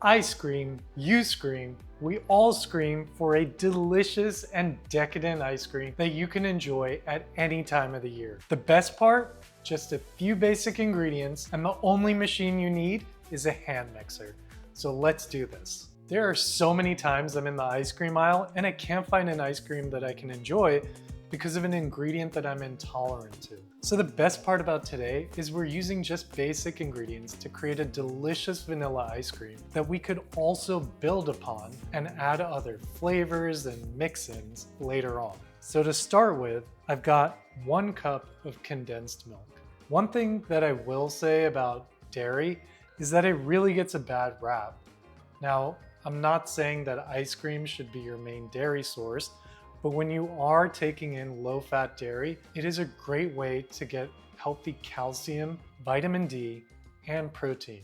I scream, you scream, we all scream for a delicious and decadent ice cream that you can enjoy at any time of the year. The best part? Just a few basic ingredients, and the only machine you need is a hand mixer. So let's do this. There are so many times I'm in the ice cream aisle and I can't find an ice cream that I can enjoy because of an ingredient that I'm intolerant to. So the best part about today is we're using just basic ingredients to create a delicious vanilla ice cream that we could also build upon and add other flavors and mix-ins later on. So to start with, I've got 1 cup of condensed milk. One thing that I will say about dairy is that it really gets a bad rap. Now, I'm not saying that ice cream should be your main dairy source, but when you are taking in low-fat dairy, it is a great way to get healthy calcium, vitamin D, and protein.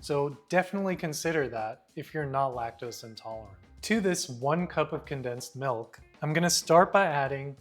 So definitely consider that if you're not lactose intolerant. To this 1 cup of condensed milk, I'm gonna start by adding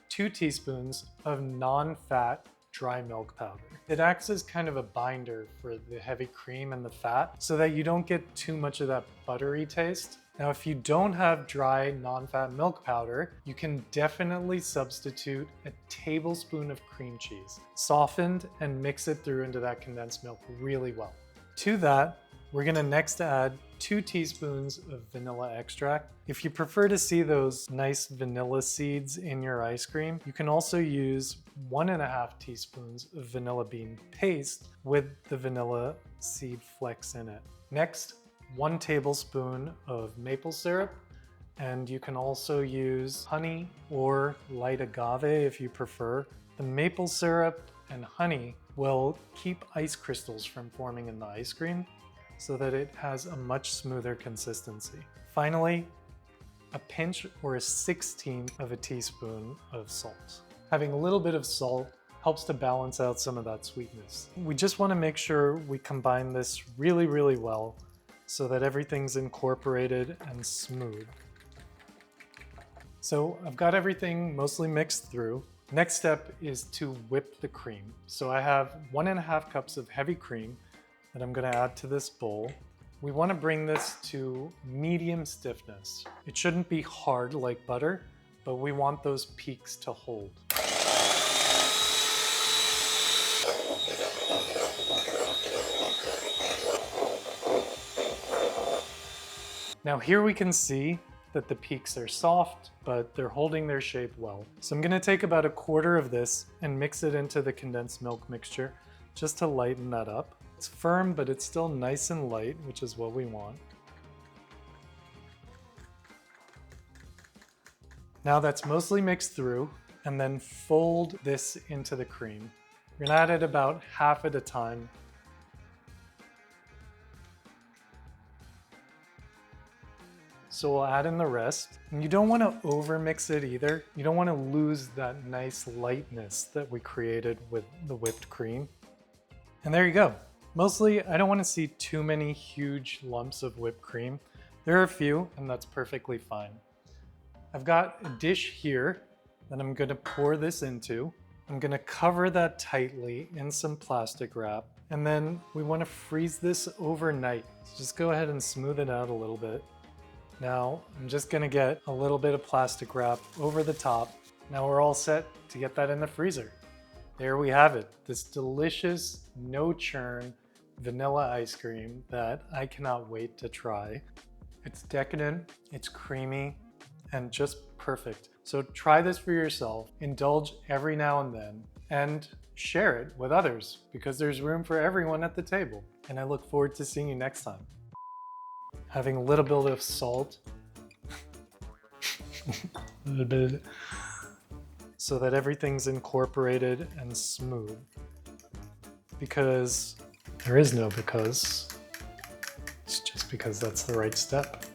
2 teaspoons of non-fat dry milk powder. It acts as kind of a binder for the heavy cream and the fat so that you don't get too much of that buttery taste. Now, if you don't have dry non-fat milk powder, you can definitely substitute a tablespoon of cream cheese, softened, and mix it through into that condensed milk really well. To that, we're gonna next add 2 teaspoons of vanilla extract. If you prefer to see those nice vanilla seeds in your ice cream, you can also use 1.5 teaspoons of vanilla bean paste with the vanilla seed flecks in it. Next, 1 tablespoon of maple syrup, and you can also use honey or light agave if you prefer. The maple syrup and honey will keep ice crystals from forming in the ice cream so that it has a much smoother consistency. Finally, a pinch or a 1/16 of a teaspoon of salt. Having a little bit of salt helps to balance out some of that sweetness. We just want to make sure we combine this really, really well so that everything's incorporated and smooth. So I've got everything mostly mixed through. Next step is to whip the cream. So I have 1.5 cups of heavy cream that I'm gonna add to this bowl. We wanna bring this to medium stiffness. It shouldn't be hard like butter, but we want those peaks to hold. Now here we can see that the peaks are soft, but they're holding their shape well. So I'm gonna take about 1/4 of this and mix it into the condensed milk mixture just to lighten that up. It's firm, but it's still nice and light, which is what we want. Now that's mostly mixed through, and then fold this into the cream. You're gonna add it about half at a time. So we'll add in the rest. And you don't want to over mix it either. You don't want to lose that nice lightness that we created with the whipped cream. And there you go. Mostly, I don't want to see too many huge lumps of whipped cream. There are a few, and that's perfectly fine. I've got a dish here that I'm going to pour this into. I'm going to cover that tightly in some plastic wrap. And then we want to freeze this overnight. So just go ahead and smooth it out a little bit. Now, I'm just gonna get a little bit of plastic wrap over the top. Now we're all set to get that in the freezer. There we have it, this delicious, no-churn vanilla ice cream that I cannot wait to try. It's decadent, it's creamy, and just perfect. So try this for yourself, indulge every now and then, and share it with others because there's room for everyone at the table. And I look forward to seeing you next time. Having a little bit of salt, a little bit, so that everything's incorporated and smooth. Because there is no because, it's just because that's the right step.